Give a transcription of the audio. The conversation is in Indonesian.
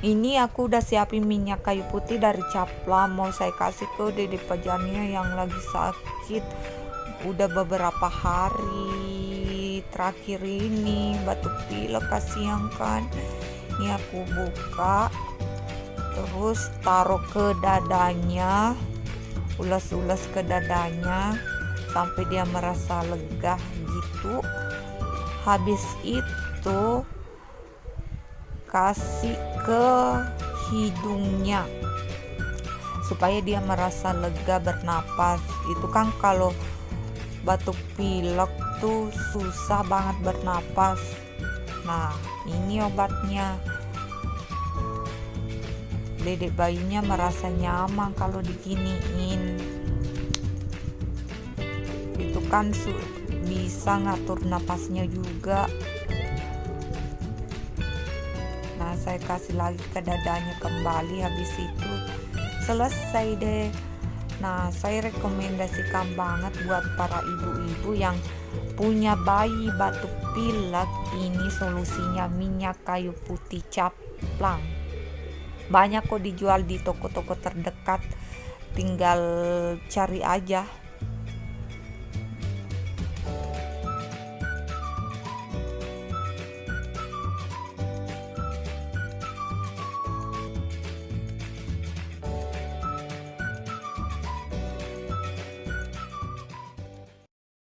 Ini aku udah siapin minyak kayu putih dari Caplang, mau saya kasih ke Dede Pajannya yang lagi sakit udah beberapa hari terakhir ini, batuk pilek, kasihan kan. Ini aku buka, terus taruh ke dadanya, ulas-ulas ke dadanya sampai dia merasa lega gitu. Habis itu kasih ke hidungnya supaya dia merasa lega bernapas. Itu kan kalau batuk pilek tuh susah banget bernapas. Nah, ini obatnya. Dedek bayinya merasa nyaman kalau diginiin. Itu kan bisa ngatur napasnya juga. Nah, saya kasih lagi ke dadanya kembali, habis itu selesai deh. Nah, saya rekomendasikan banget buat para ibu-ibu yang punya bayi batuk pilek, ini solusinya minyak kayu putih Caplang. Banyak kok dijual di toko-toko terdekat, tinggal cari aja.